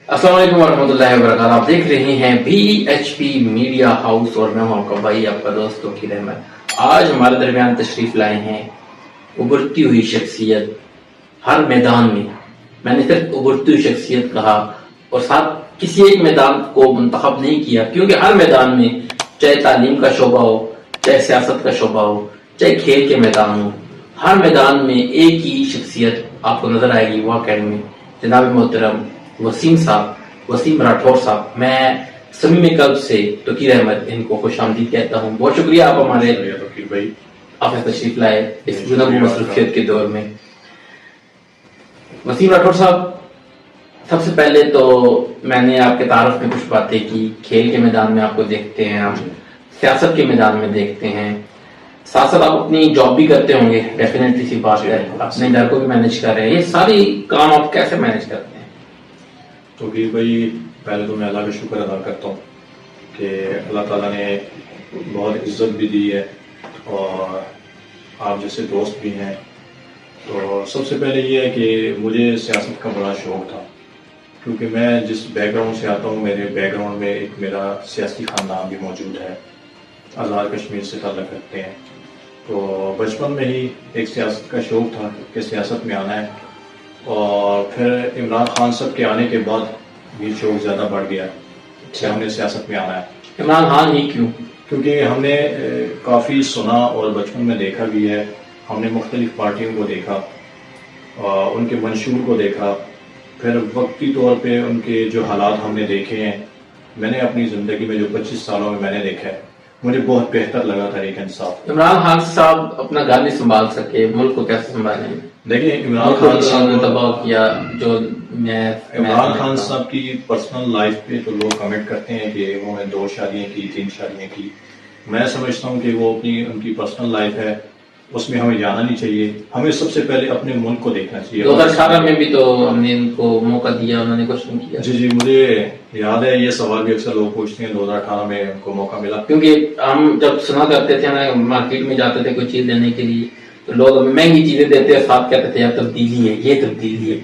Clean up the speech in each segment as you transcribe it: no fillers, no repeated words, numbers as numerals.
السلام علیکم ورحمۃ اللہ وبرکاتہ. آپ دیکھ رہے ہیں BHP میڈیا ہاؤس اور میں ہوں آپ کا بھائی, آپ کا دوست توقیر احمد. آج ہمارے درمیان تشریف لائے ہیں ابھرتی ہوئی شخصیت. ہر میدان میں نے صرف ابھرتی ہوئی شخصیت کہا اور ساتھ کسی ایک میدان کو منتخب نہیں کیا, کیونکہ ہر میدان میں, چاہے تعلیم کا شعبہ ہو, چاہے سیاست کا شعبہ ہو, چاہے کھیل کے میدان ہو, ہر میدان میں ایک ہی شخصیت آپ کو نظر آئے گی. وہ اکیڈمی جناب محترم وسیم صاحب, وسیم راٹھور صاحب. میں صمیم قلب سے توقیر احمد ان کو خوش آمدید کہتا ہوں. بہت شکریہ آپ ہمارے بھائی آپ نے تشریف لائے اس جنوب مصروفیت کے دور میں. وسیم راٹھور صاحب, سب سے پہلے تو میں نے آپ کے تعارف میں کچھ باتیں کی. کھیل کے میدان میں آپ کو دیکھتے ہیں, ہم سیاست کے میدان میں دیکھتے ہیں, ساتھ ساتھ آپ اپنی جاب بھی کرتے ہوں گے, ڈیفینیٹلی سی بات ہے, اپنے گھر کو بھی مینج کر رہے ہیں. یہ ساری کام آپ کیسے مینج کرتے ہیں؟ تو بھائی پہلے تو میں اللہ کا شکر ادا کرتا ہوں کہ اللہ تعالیٰ نے بہت عزت بھی دی ہے اور آپ جیسے دوست بھی ہیں. تو سب سے پہلے یہ ہے کہ مجھے سیاست کا بڑا شوق تھا, کیونکہ میں جس بیک گراؤنڈ سے آتا ہوں, میرے بیک گراؤنڈ میں ایک میرا سیاسی خاندان بھی موجود ہے, آزاد کشمیر سے تعلق رکھتے ہیں. تو بچپن میں ہی ایک سیاست کا شوق تھا کہ سیاست میں آنا ہے, اور پھر عمران خان صاحب کے آنے کے بعد بھی شوق زیادہ بڑھ گیا کہ ہم نے سیاست میں آنا ہے. عمران خان ہی کیوں؟ کیونکہ ہم نے کافی سنا اور بچپن میں دیکھا بھی ہے. ہم نے مختلف پارٹیوں کو دیکھا, ان کے منشور کو دیکھا, پھر وقتی طور پہ ان کے جو حالات ہم نے دیکھے ہیں. میں نے اپنی زندگی میں جو 25 سالوں میں نے دیکھا ہے, مجھے بہت بہتر لگا تھا ایک انصاف. عمران خان صاحب اپنا گھر نہیں سنبھال سکے, ملک کو کیسے سنبھالیں گے؟ دیکھیں عمران خان صاحب نے تباہ کیا. جو عمران خان صاحب کی پرسنل لائف پہ تو لوگ کمنٹ کرتے ہیں کہ انہوں نے 2 شادیاں کی, 3 شادیاں کی. میں سمجھتا ہوں کہ وہ ان کی پرسنل لائف ہے, اس میں ہمیں جانا نہیں چاہیے. ہمیں سب سے پہلے اپنے ملک کو دیکھنا چاہیے. 2018 میں بھی تو ہم نے ان کو موقع دیا, انہوں نے کچھ نہیں کیا. جی مجھے یاد ہے, یہ سوال بھی اکثر لوگ پوچھتے ہیں 2018 میں ان کو موقع ملا. کیونکہ ہم جب سنا کرتے تھے نا, مارکیٹ میں جاتے تھے کوئی چیز لینے کے لیے, تو لوگ ہمیں مہنگی چیزیں دیتے ہیں, ساتھ کہتے تھے یار تبدیلی ہے, یہ تبدیلی ہے.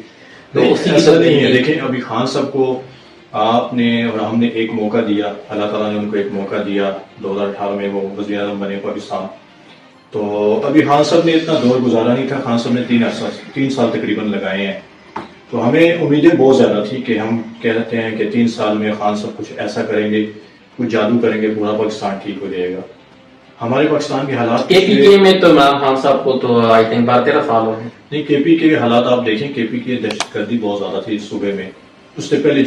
تو اسی کی ایسا نہیں ہے. دیکھیں ابھی خان صاحب کو آپ نے اور ہم نے ایک موقع دیا, اللہ تعالیٰ نے ان کو ایک موقع دیا. 2018 میں وہ وزیر اعظم بنے پاکستان. تو ابھی خان صاحب نے اتنا دور گزارا نہیں تھا. خان صاحب نے 3 سال تقریباً لگائے ہیں. تو ہمیں امیدیں بہت زیادہ تھی کہ ہم کہتے ہیں کہ 3 سال میں خان صاحب کچھ ایسا کریں گے, کچھ جادو کریں گے, پورا پاکستان ٹھیک ہو جائے گا. ہمارے پاکستان کے حالات KPK میں تو عمران خان صاحب کو تو آئی تھنک 12-13 سال ہو گئے. نہیں, KPK کے حالات آپ دیکھیں, KPK کی دہشت گردی بہت زیادہ تھی اس صوبے میں. اس سے پہلے